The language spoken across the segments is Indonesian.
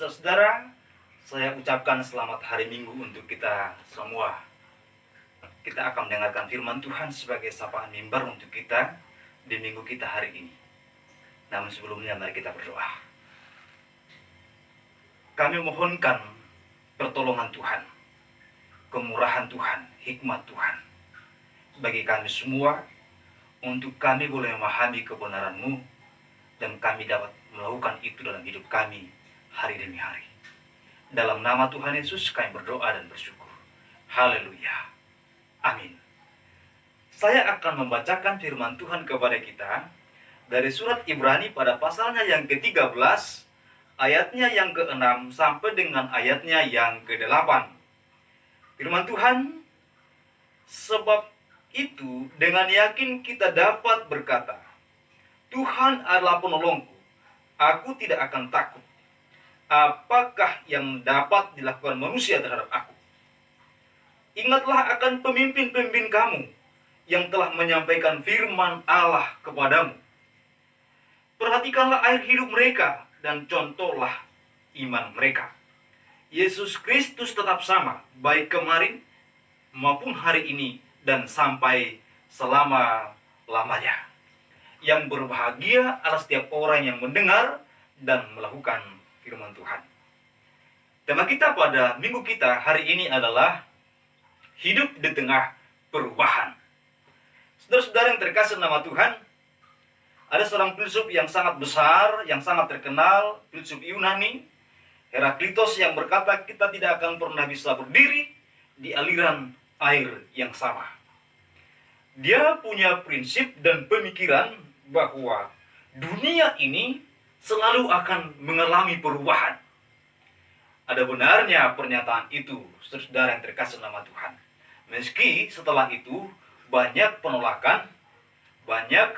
Saudara-saudara, saya ucapkan selamat hari Minggu untuk kita semua. Kita akan mendengarkan firman Tuhan sebagai sapaan mimbar untuk kita di minggu kita hari ini. Namun sebelumnya mari kita berdoa. Kami mohonkan pertolongan Tuhan, kemurahan Tuhan, hikmat Tuhan bagi kami semua, untuk kami boleh memahami kebenaran-Mu dan kami dapat melakukan itu dalam hidup kami hari demi hari. Dalam nama Tuhan Yesus kami berdoa dan bersyukur. Haleluya. Amin. Saya akan membacakan firman Tuhan kepada kita dari surat Ibrani pada pasalnya yang ke-13, ayatnya yang ke-6 sampai dengan ayatnya yang ke-8. Firman Tuhan, sebab itu dengan yakin kita dapat berkata, Tuhan adalah penolongku, aku tidak akan takut. Apakah yang dapat dilakukan manusia terhadap aku? Ingatlah akan pemimpin-pemimpin kamu yang telah menyampaikan firman Allah kepadamu. Perhatikanlah air hidup mereka dan contohlah iman mereka. Yesus Kristus tetap sama, baik kemarin maupun hari ini dan sampai selama-lamanya. Yang berbahagia adalah setiap orang yang mendengar dan melakukan firman Tuhan. Tema kita pada minggu kita hari ini adalah hidup di tengah perubahan. Saudara-saudara yang terkasih nama Tuhan, ada seorang filsuf yang sangat besar, yang sangat terkenal, filsuf Yunani, Heraklitos, yang berkata kita tidak akan pernah bisa berdiri di aliran air yang sama. Dia punya prinsip dan pemikiran bahwa dunia ini selalu akan mengalami perubahan. Ada benarnya pernyataan itu, saudara yang terkasih nama Tuhan. Meski setelah itu banyak penolakan, banyak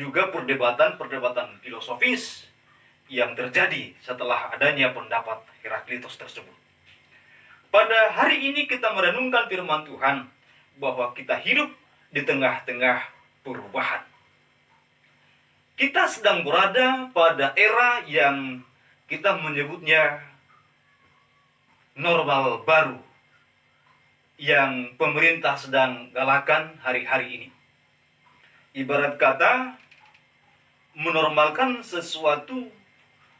juga perdebatan filosofis yang terjadi setelah adanya pendapat Heraklitos tersebut. Pada hari ini kita merenungkan firman Tuhan bahwa kita hidup di tengah-tengah perubahan. Kita sedang berada pada era yang kita menyebutnya normal baru, yang pemerintah sedang galakan hari-hari ini. Ibarat kata, menormalkan sesuatu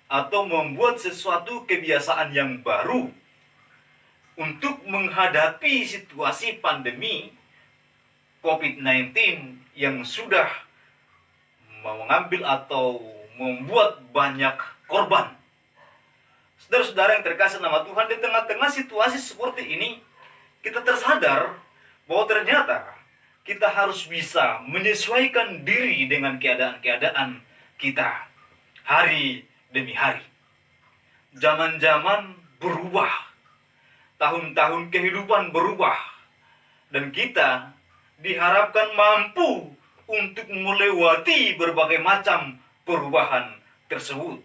atau membuat sesuatu kebiasaan yang baru untuk menghadapi situasi pandemi COVID-19 yang sudah mengambil atau membuat banyak korban. Saudara-saudara yang terkasih nama Tuhan, di tengah-tengah situasi seperti ini, kita tersadar bahwa ternyata kita harus bisa menyesuaikan diri dengan keadaan-keadaan kita hari demi hari. Zaman-zaman berubah, tahun-tahun kehidupan berubah, dan kita diharapkan mampu untuk melewati berbagai macam perubahan tersebut.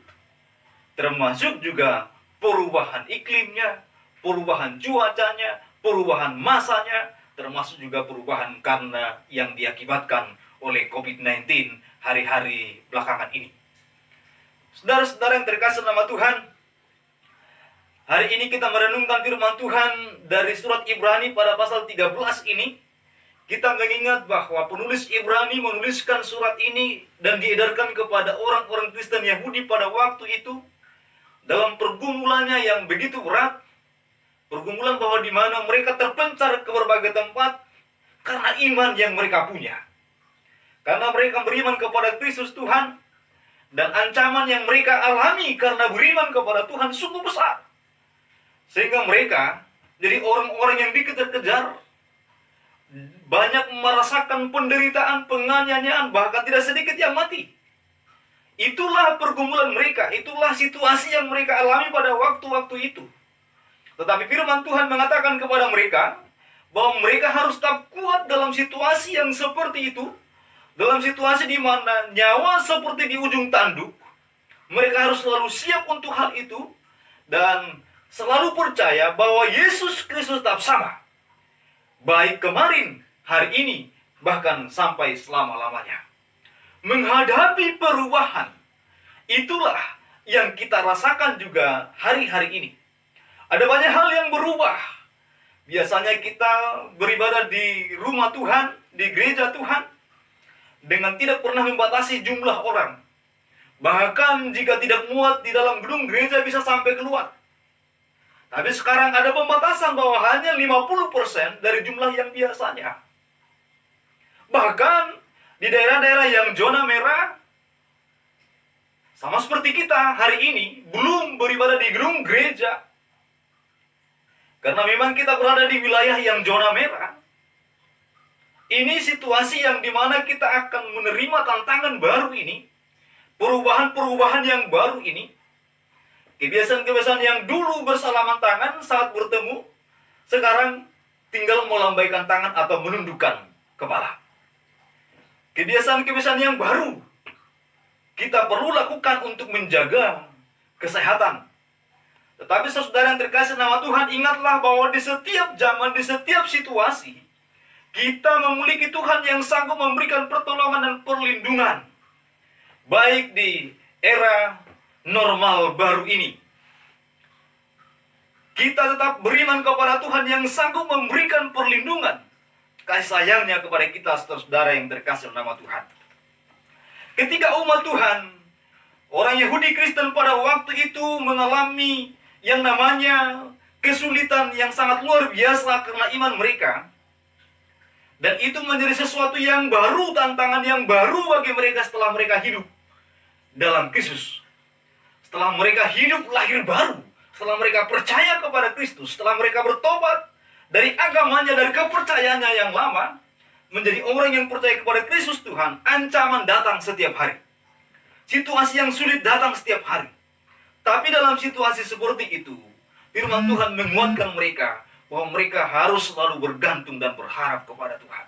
Termasuk juga perubahan iklimnya, perubahan cuacanya, perubahan masanya, termasuk juga perubahan karena yang diakibatkan oleh COVID-19 hari-hari belakangan ini. Saudara-saudara yang terkasih nama Tuhan, hari ini kita merenungkan firman Tuhan dari surat Ibrani pada pasal 13 ini. Kita mengingat bahwa penulis Ibrani menuliskan surat ini dan diedarkan kepada orang-orang Kristen Yahudi pada waktu itu dalam pergumulannya yang begitu berat, pergumulan bahwa di mana mereka terpencar ke berbagai tempat karena iman yang mereka punya. Karena mereka beriman kepada Kristus Tuhan, dan ancaman yang mereka alami karena beriman kepada Tuhan sungguh besar. Sehingga mereka jadi orang-orang yang dikejar-kejar, banyak merasakan penderitaan, penganiayaan, bahkan tidak sedikit yang mati. Itulah pergumulan mereka, itulah situasi yang mereka alami pada waktu-waktu itu. Tetapi firman Tuhan mengatakan kepada mereka bahwa mereka harus tetap kuat dalam situasi yang seperti itu, dalam situasi di mana nyawa seperti di ujung tanduk. Mereka harus selalu siap untuk hal itu dan selalu percaya bahwa Yesus Kristus tetap sama, baik kemarin, hari ini, bahkan sampai selama-lamanya. Menghadapi perubahan, itulah yang kita rasakan juga hari-hari ini. Ada banyak hal yang berubah. Biasanya kita beribadah di rumah Tuhan, di gereja Tuhan, dengan tidak pernah membatasi jumlah orang. Bahkan jika tidak muat di dalam gedung gereja bisa sampai keluar. Tapi sekarang ada pembatasan bahwa hanya 50% dari jumlah yang biasanya. Bahkan di daerah-daerah yang zona merah, sama seperti kita hari ini, belum beribadah di gedung gereja. Karena memang kita berada di wilayah yang zona merah. Ini situasi yang dimana kita akan menerima tantangan baru ini. Perubahan-perubahan yang baru ini. Kebiasaan-kebiasaan yang dulu bersalaman tangan saat bertemu, sekarang tinggal melambaikan tangan atau menundukkan kepala. Kebiasaan-kebiasaan yang baru kita perlu lakukan untuk menjaga kesehatan. Tetapi saudara yang terkasih nama Tuhan, ingatlah bahwa di setiap zaman, di setiap situasi, kita memiliki Tuhan yang sanggup memberikan pertolongan dan perlindungan. Baik di era normal baru ini, kita tetap beriman kepada Tuhan yang sanggup memberikan perlindungan, kasih sayangnya kepada kita, saudara yang terkasih nama Tuhan. Ketika umat Tuhan, orang Yahudi Kristen pada waktu itu mengalami yang namanya kesulitan yang sangat luar biasa karena iman mereka, dan itu menjadi sesuatu yang baru, tantangan yang baru bagi mereka setelah mereka hidup dalam Kristus. Setelah mereka hidup lahir baru, setelah mereka percaya kepada Kristus, setelah mereka bertobat dari agamanya, dari kepercayaannya yang lama, menjadi orang yang percaya kepada Kristus Tuhan, ancaman datang setiap hari. Situasi yang sulit datang setiap hari. Tapi dalam situasi seperti itu, firman Tuhan menguatkan mereka bahwa mereka harus selalu bergantung dan berharap kepada Tuhan.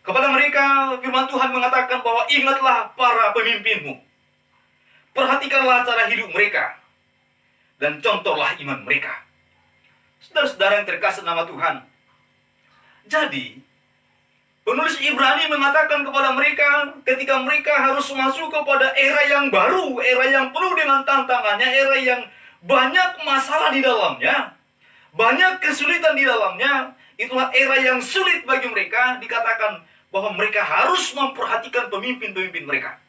Kepada mereka, firman Tuhan mengatakan bahwa ingatlah para pemimpinmu. Perhatikanlah cara hidup mereka. Dan contohlah iman mereka. Saudara-saudara yang terkasih nama Tuhan. Jadi, penulis Ibrani mengatakan kepada mereka, ketika mereka harus masuk kepada era yang baru, era yang penuh dengan tantangannya, era yang banyak masalah di dalamnya, banyak kesulitan di dalamnya, itulah era yang sulit bagi mereka. Dikatakan bahwa mereka harus memperhatikan pemimpin-pemimpin mereka.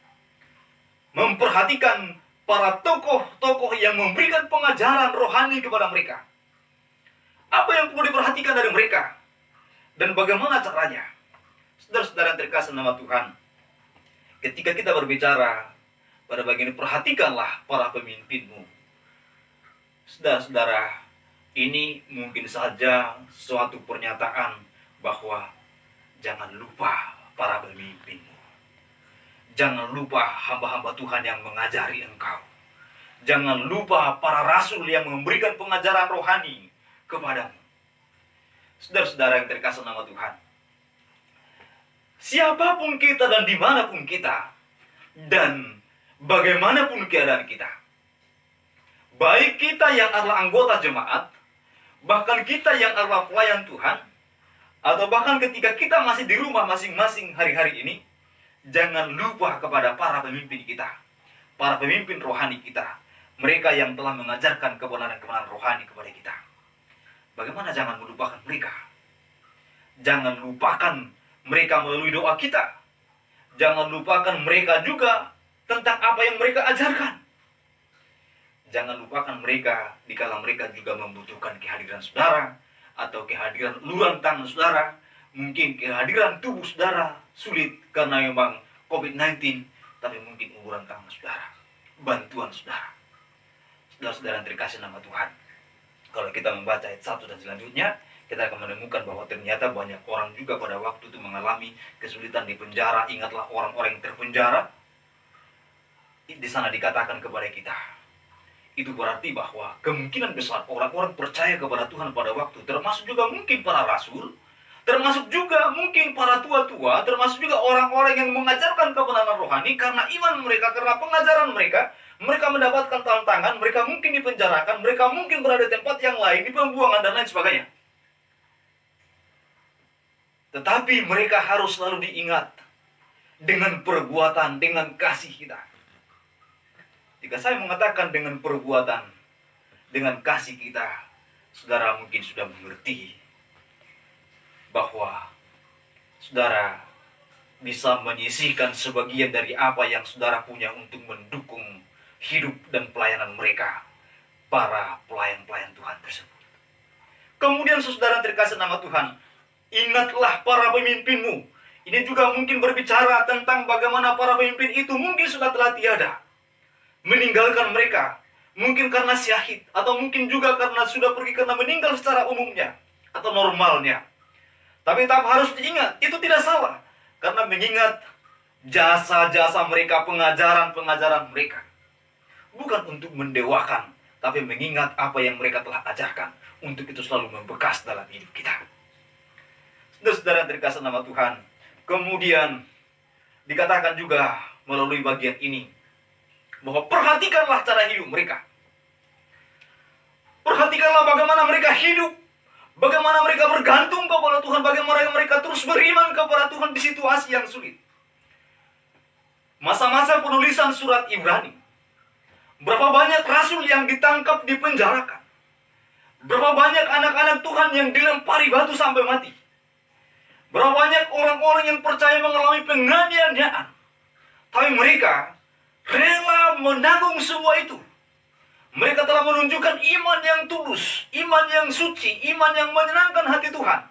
Memperhatikan para tokoh-tokoh yang memberikan pengajaran rohani kepada mereka. Apa yang perlu diperhatikan dari mereka? Dan bagaimana caranya? Saudara-saudara yang terkasih nama Tuhan, ketika kita berbicara pada bagian ini, perhatikanlah para pemimpinmu. Saudara-saudara, ini mungkin saja suatu pernyataan bahwa jangan lupa para pemimpinmu. Jangan lupa hamba-hamba Tuhan yang mengajari engkau. Jangan lupa para rasul yang memberikan pengajaran rohani kepadamu. Saudara-saudara yang terkasih nama Tuhan, siapapun kita dan dimanapun kita, dan bagaimanapun keadaan kita, baik kita yang adalah anggota jemaat, bahkan kita yang adalah pelayan Tuhan, atau bahkan ketika kita masih di rumah masing-masing hari-hari ini, jangan lupa kepada para pemimpin kita, para pemimpin rohani kita, mereka yang telah mengajarkan kebenaran-kebenaran rohani kepada kita. Bagaimana jangan melupakan mereka? Jangan lupakan mereka melalui doa kita. Jangan lupakan mereka juga tentang apa yang mereka ajarkan. Jangan lupakan mereka dikala mereka juga membutuhkan kehadiran saudara, atau kehadiran uluran tangan saudara, mungkin kehadiran tubuh saudara sulit karena memang COVID-19, tapi mungkin uluran tangan saudara, bantuan saudara. Saudara-saudara yang terkasih nama Tuhan, kalau kita membaca ayat 1 dan selanjutnya, kita akan menemukan bahwa ternyata banyak orang juga pada waktu itu mengalami kesulitan di penjara. Ingatlah orang-orang yang terpenjara. Di sana dikatakan kepada kita, itu berarti bahwa kemungkinan besar orang-orang percaya kepada Tuhan pada waktu, termasuk juga mungkin para rasul, termasuk juga mungkin para tua-tua, termasuk juga orang-orang yang mengajarkan kebenaran rohani, karena iman mereka, karena pengajaran mereka, mereka mendapatkan tantangan, mereka mungkin dipenjarakan, mereka mungkin berada di tempat yang lain, di pembuangan dan lain sebagainya. Tetapi mereka harus selalu diingat dengan perbuatan, dengan kasih kita. Jika saya mengatakan dengan perbuatan, dengan kasih kita, saudara mungkin sudah mengerti bahwa saudara bisa menyisihkan sebagian dari apa yang saudara punya untuk mendukung hidup dan pelayanan mereka, para pelayan-pelayan Tuhan tersebut. Kemudian saudara terkasih nama Tuhan, ingatlah para pemimpinmu. Ini juga mungkin berbicara tentang bagaimana para pemimpin itu mungkin sudah telah tiada, meninggalkan mereka, mungkin karena syahid, atau mungkin juga karena sudah pergi karena meninggal secara umumnya atau normalnya. Tapi tetap harus diingat, itu tidak salah, karena mengingat jasa-jasa mereka, pengajaran-pengajaran mereka, bukan untuk mendewakan, tapi mengingat apa yang mereka telah ajarkan. Untuk itu selalu membekas dalam hidup kita. Saudara terkasih nama Tuhan, kemudian dikatakan juga melalui bagian ini bahwa perhatikanlah cara hidup mereka. Perhatikanlah bagaimana mereka hidup, bagaimana mereka bergantung kepada Tuhan, bagaimana mereka terus beriman kepada Tuhan di situasi yang sulit. Masa-masa penulisan surat Ibrani, berapa banyak rasul yang ditangkap, dipenjarakan. Berapa banyak anak-anak Tuhan yang dilempari batu sampai mati. Berapa banyak orang-orang yang percaya mengalami penganiayaan. Tapi mereka rela menanggung semua itu. Mereka telah menunjukkan iman yang tulus, iman yang suci, iman yang menyenangkan hati Tuhan.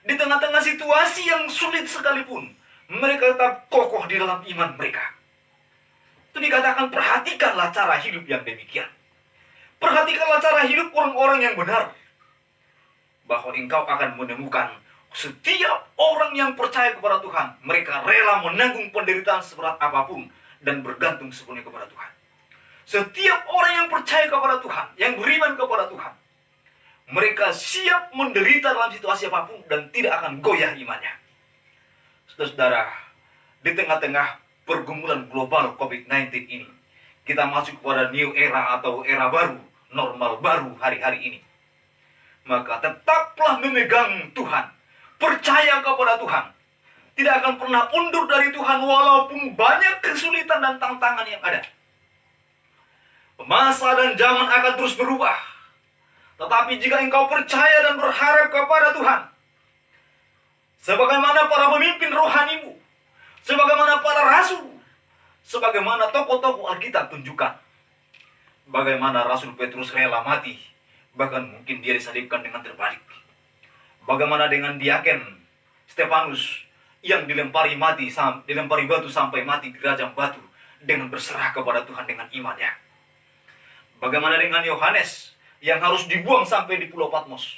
Di tengah-tengah situasi yang sulit sekalipun, mereka tetap kokoh di dalam iman mereka. Itu dikatakan perhatikanlah cara hidup yang demikian. Perhatikanlah cara hidup orang-orang yang benar. Bahwa engkau akan menemukan setiap orang yang percaya kepada Tuhan, mereka rela menanggung penderitaan seberat apapun dan bergantung sepenuhnya kepada Tuhan. Setiap orang yang percaya kepada Tuhan, yang beriman kepada Tuhan, mereka siap menderita dalam situasi apapun dan tidak akan goyah imannya. Saudara-saudara, di tengah-tengah pergumulan global COVID-19 ini, kita masuk kepada new era atau era baru, normal baru hari-hari ini. Maka tetaplah memegang Tuhan, percaya kepada Tuhan. Tidak akan pernah undur dari Tuhan walaupun banyak kesulitan dan tantangan yang ada. Masa dan zaman akan terus berubah. Tetapi jika engkau percaya dan berharap kepada Tuhan, sebagaimana para pemimpin rohanimu, sebagaimana para rasul, sebagaimana tokoh-tokoh Alkitab tunjukkan, bagaimana Rasul Petrus rela mati, bahkan mungkin dia disalibkan dengan terbalik. Bagaimana dengan diaken Stefanus yang dilempari batu sampai mati di rajam batu dengan berserah kepada Tuhan dengan imannya. Bagaimana dengan Yohanes yang harus dibuang sampai di Pulau Patmos?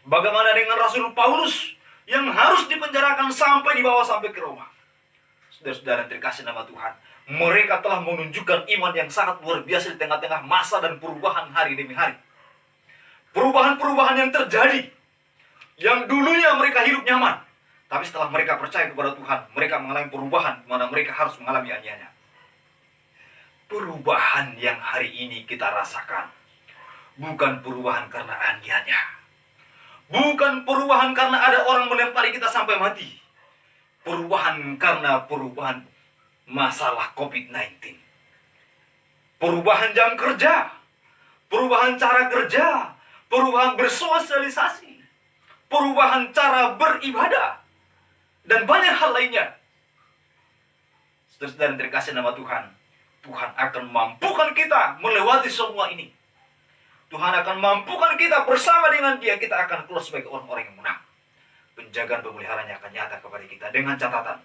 Bagaimana dengan Rasul Paulus yang harus dipenjarakan sampai dibawa sampai ke Roma? Saudara-saudara terkasih nama Tuhan, mereka telah menunjukkan iman yang sangat luar biasa di tengah-tengah masa dan perubahan hari demi hari. Perubahan-perubahan yang terjadi, yang dulunya mereka hidup nyaman, tapi setelah mereka percaya kepada Tuhan, mereka mengalami perubahan di mana mereka harus mengalami aniaya. Perubahan yang hari ini kita rasakan bukan perubahan karena aniaya, bukan perubahan karena ada orang melempari kita sampai mati. Perubahan karena perubahan masalah COVID-19. Perubahan jam kerja, perubahan cara kerja, perubahan bersosialisasi, perubahan cara beribadah, dan banyak hal lainnya. Saudara-saudara terkasih nama Tuhan, Tuhan akan mampukan kita melewati semua ini. Tuhan akan mampukan kita bersama dengan Dia, kita akan keluar sebagai orang-orang yang menang. Penjagaan pemeliharaannya akan nyata kepada kita dengan catatan,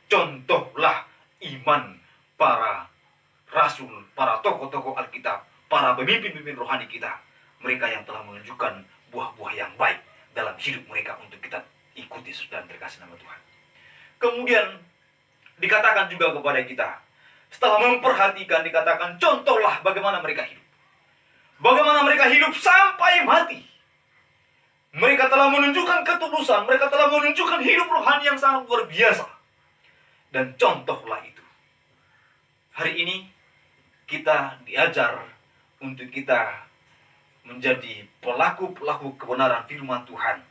contohlah iman para rasul, para tokoh-tokoh Alkitab, para pemimpin-pemimpin rohani kita. Mereka yang telah menunjukkan buah-buah yang baik dalam hidup mereka untuk kita ikuti, saudara terkasih nama Tuhan. Kemudian dikatakan juga kepada kita, setelah memperhatikan, dikatakan contohlah bagaimana mereka hidup. Bagaimana mereka hidup sampai mati. Mereka telah menunjukkan ketulusan, mereka telah menunjukkan hidup rohani yang sangat luar biasa. Dan contohlah itu. Hari ini kita diajar untuk kita menjadi pelaku-pelaku kebenaran firman Tuhan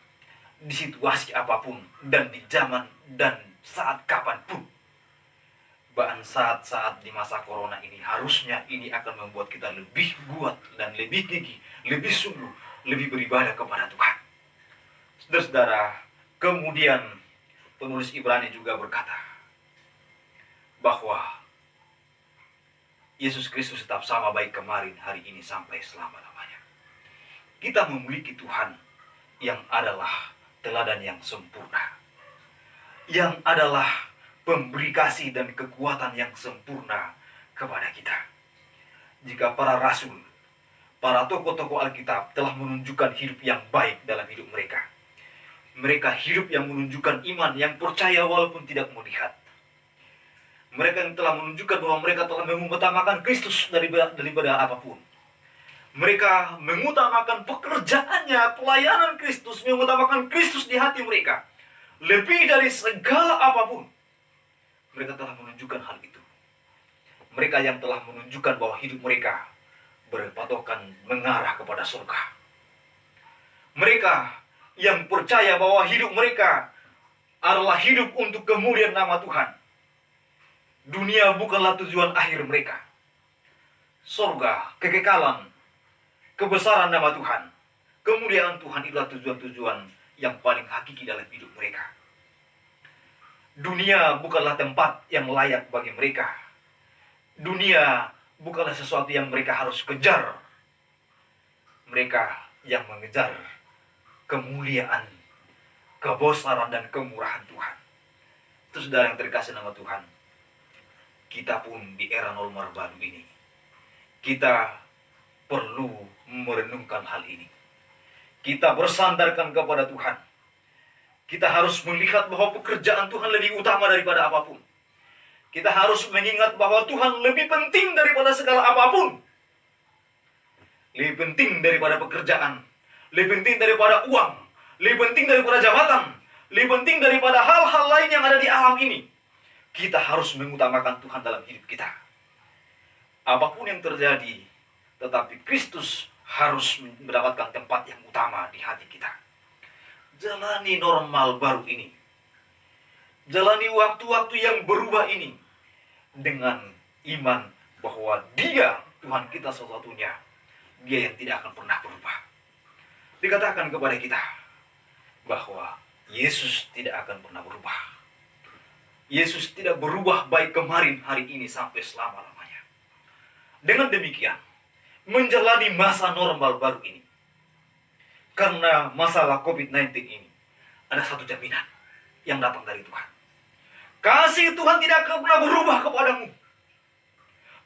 di situasi apapun dan di zaman dan saat kapanpun. Bahkan saat-saat di masa corona ini, harusnya ini akan membuat kita lebih kuat dan lebih gigih, lebih sungguh, lebih beribadah kepada Tuhan. Saudara-saudara, kemudian penulis Ibrani juga berkata bahwa Yesus Kristus tetap sama baik kemarin, hari ini, sampai selama-lamanya. Kita memiliki Tuhan yang adalah teladan yang sempurna, yang adalah pemberi kasih dan kekuatan yang sempurna kepada kita. Jika para rasul, para tokoh-tokoh Alkitab telah menunjukkan hidup yang baik dalam hidup mereka, mereka hidup yang menunjukkan iman, yang percaya walaupun tidak melihat. Mereka yang telah menunjukkan bahwa mereka telah mengutamakan Kristus daripada apapun. Mereka mengutamakan pekerjaannya, pelayanan Kristus, mengutamakan Kristus di hati mereka lebih dari segala apapun. Mereka telah menunjukkan hal itu. Mereka yang telah menunjukkan bahwa hidup mereka berpatokan mengarah kepada surga. Mereka yang percaya bahwa hidup mereka adalah hidup untuk kemuliaan nama Tuhan. Dunia bukanlah tujuan akhir mereka. Surga, kekekalan, kebesaran nama Tuhan, kemuliaan Tuhan itulah tujuan-tujuan yang paling hakiki dalam hidup mereka. Dunia bukanlah tempat yang layak bagi mereka. Dunia bukanlah sesuatu yang mereka harus kejar. Mereka yang mengejar kemuliaan, kebesaran, dan kemurahan Tuhan. Itu saudara yang terkasih nama Tuhan. Kita pun di era normal baru ini, kita perlu merenungkan hal ini. Kita bersandarkan kepada Tuhan. Kita harus melihat bahwa pekerjaan Tuhan lebih utama daripada apapun. Kita harus mengingat bahwa Tuhan lebih penting daripada segala apapun. Lebih penting daripada pekerjaan, lebih penting daripada uang, lebih penting daripada jabatan, lebih penting daripada hal-hal lain yang ada di alam ini. Kita harus mengutamakan Tuhan dalam hidup kita. Apapun yang terjadi, tetapi Kristus harus mendapatkan tempat yang utama di hati kita. Jalani normal baru ini. Jalani waktu-waktu yang berubah ini dengan iman bahwa Dia, Tuhan kita satu-satunya, Dia yang tidak akan pernah berubah. Dikatakan kepada kita bahwa Yesus tidak akan pernah berubah. Yesus tidak berubah baik kemarin, hari ini, sampai selama-lamanya. Dengan demikian, menjalani masa normal baru ini, karena masalah COVID-19 ini, ada satu jaminan yang datang dari Tuhan. Kasih Tuhan tidak akan pernah berubah kepadamu.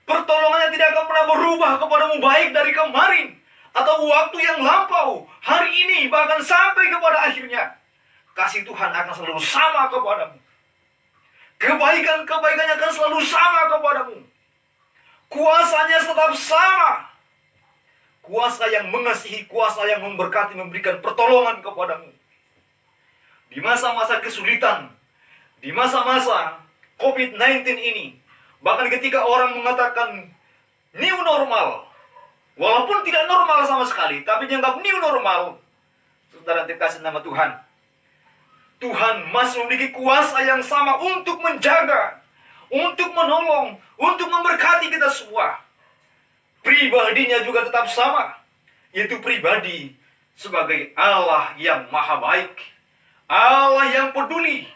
Pertolongannya tidak akan pernah berubah kepadamu, baik dari kemarin atau waktu yang lampau, hari ini, bahkan sampai kepada akhirnya. Kasih Tuhan akan selalu sama kepadamu. Kebaikan-kebaikannya akan selalu sama kepadamu. Kuasanya tetap sama. Kuasa yang mengasihi, kuasa yang memberkati, memberikan pertolongan kepadamu. Di masa-masa kesulitan, di masa-masa COVID-19 ini, bahkan ketika orang mengatakan new normal, walaupun tidak normal sama sekali, tapi dianggap new normal, saudara terkasih nama Tuhan, Tuhan masih memiliki kuasa yang sama untuk menjaga, untuk menolong, untuk memberkati kita semua. Pribadinya juga tetap sama, yaitu pribadi sebagai Allah yang maha baik, Allah yang peduli,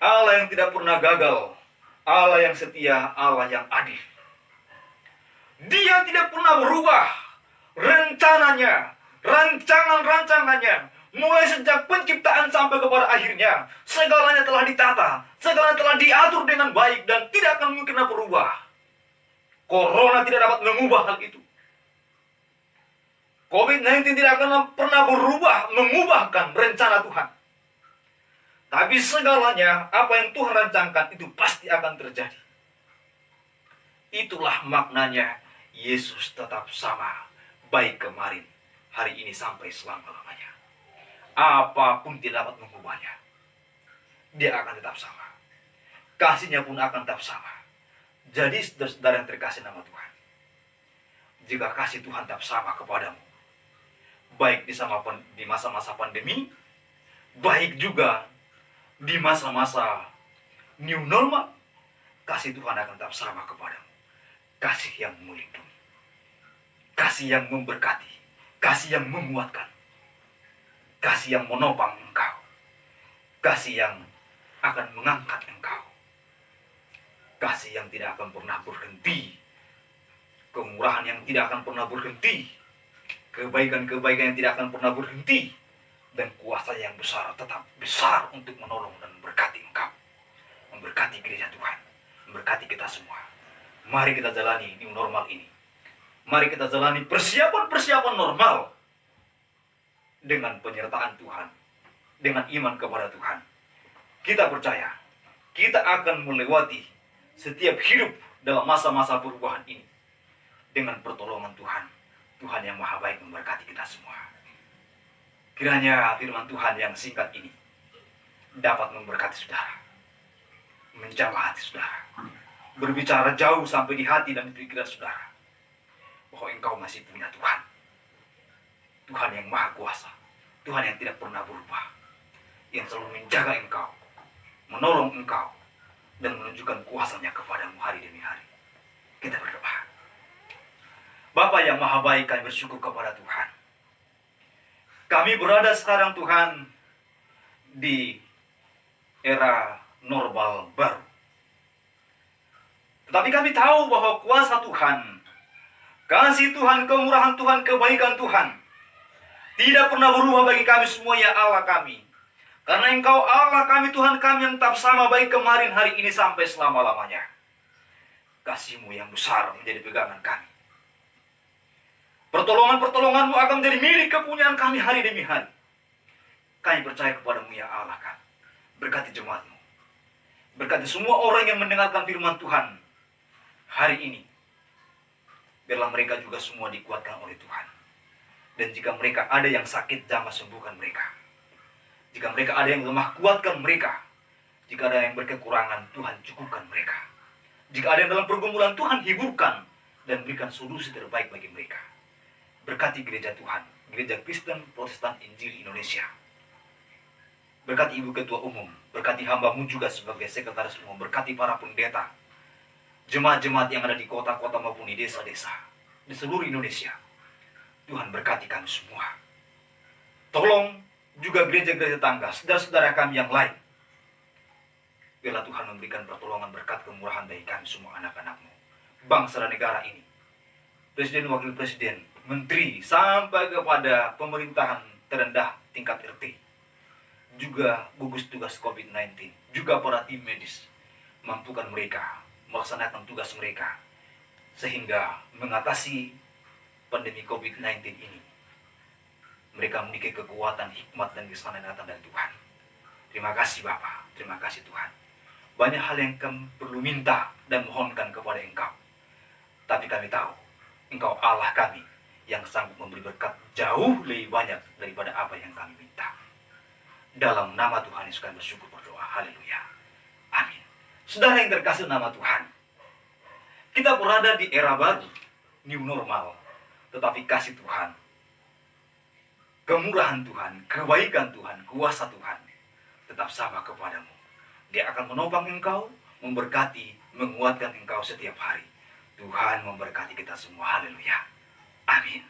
Allah yang tidak pernah gagal, Allah yang setia, Allah yang adil. Dia tidak pernah berubah. Rencananya, rancangan-rancangannya, mulai sejak penciptaan sampai kepada akhirnya, segalanya telah ditata, segalanya telah diatur dengan baik dan tidak akan mungkin berubah. Corona tidak dapat mengubah hal itu. COVID-19 tidak akan pernah berubah, mengubahkan rencana Tuhan. Tapi segalanya, apa yang Tuhan rancangkan itu pasti akan terjadi. Itulah maknanya Yesus tetap sama, baik kemarin, hari ini, sampai selama-lamanya. Apapun tidak dapat mengubahnya. Dia akan tetap sama. Kasihnya pun akan tetap sama. Jadi saudara yang terkasih nama Tuhan, jika kasih Tuhan tetap sama kepadamu, baik di masa-masa pandemi, baik juga di masa-masa new normal, kasih Tuhan akan tetap sama kepadamu. Kasih yang melindungi, kasih yang memberkati, kasih yang menguatkan, kasih yang menopang engkau, kasih yang akan mengangkat engkau, kasih yang tidak akan pernah berhenti, kemurahan yang tidak akan pernah berhenti, kebaikan-kebaikan yang tidak akan pernah berhenti, dan kuasa yang besar tetap besar untuk menolong dan memberkati engkau, memberkati gereja Tuhan, memberkati kita semua. Mari kita jalani new normal ini. Mari kita jalani persiapan-persiapan normal dengan penyertaan Tuhan, dengan iman kepada Tuhan. Kita percaya, kita akan melewati setiap hidup dalam masa-masa perubahan ini dengan pertolongan Tuhan. Tuhan yang Maha Baik memberkati kita semua. Kiranya firman Tuhan yang singkat ini dapat memberkati saudara, menjamah hati saudara, berbicara jauh sampai di hati dan pikiran saudara, bahwa engkau masih punya Tuhan. Tuhan yang Maha Kuasa, Tuhan yang tidak pernah berubah, yang selalu menjaga engkau, menolong engkau, dan menunjukkan kuasanya kepadamu hari demi hari. Kita berdoa. Bapa yang Maha Baik, kami bersyukur kepada Tuhan. Kami berada sekarang Tuhan di era normal baru. Tetapi kami tahu bahwa kuasa Tuhan, kasih Tuhan, kemurahan Tuhan, kebaikan Tuhan tidak pernah berubah bagi kami semua, ya Allah kami. Karena Engkau Allah kami, Tuhan kami yang tetap sama baik kemarin, hari ini, sampai selama-lamanya. Kasih-Mu yang besar menjadi pegangan kami. Pertolongan-pertolongan-Mu akan menjadi milik kepunyaan kami hari demi hari. Kami percaya kepada-Mu, ya Allah kami. Berkati jemaat-Mu. Berkati semua orang yang mendengarkan firman Tuhan hari ini. Biarlah mereka juga semua dikuatkan oleh Tuhan. Dan jika mereka ada yang sakit, jamah sembuhkan mereka. Jika mereka ada yang lemah, kuatkan mereka. Jika ada yang berkekurangan, Tuhan cukupkan mereka. Jika ada yang dalam pergumulan, Tuhan hiburkan dan berikan solusi terbaik bagi mereka. Berkati gereja Tuhan, Gereja Kristen Protestan Injil Indonesia. Berkati Ibu Ketua Umum, berkati hamba-Mu juga sebagai sekretaris umum, berkati para pendeta, jemaat-jemaat yang ada di kota-kota maupun di desa-desa, di seluruh Indonesia. Tuhan berkati kami semua. Tolong juga gereja-gereja tangga, saudara-saudara kami yang lain. Biarlah Tuhan memberikan pertolongan, berkat, kemurahan bagi kami semua anak-anak-Mu, bangsa dan negara ini. Presiden, wakil presiden, menteri, sampai kepada pemerintahan terendah tingkat RT. Juga gugus tugas COVID-19, juga para tim medis. Mampukan mereka melaksanakan tugas mereka, sehingga mengatasi pandemi COVID-19 ini. Mereka memiliki kekuatan, hikmat, dan kesabaran datang dari Tuhan. Terima kasih Bapa, terima kasih Tuhan. Banyak hal yang kami perlu minta dan mohonkan kepada Engkau. Tapi kami tahu, Engkau Allah kami yang sanggup memberi berkat jauh lebih banyak daripada apa yang kami minta. Dalam nama Tuhan Yesus kami bersyukur berdoa. Haleluya. Amin. Saudara yang terkasih nama Tuhan, kita berada di era baru, new normal. Tetapi kasih Tuhan, kemurahan Tuhan, kebaikan Tuhan, kuasa Tuhan tetap sama kepadamu. Dia akan menopang engkau, memberkati, menguatkan engkau setiap hari. Tuhan memberkati kita semua. Haleluya. Amin.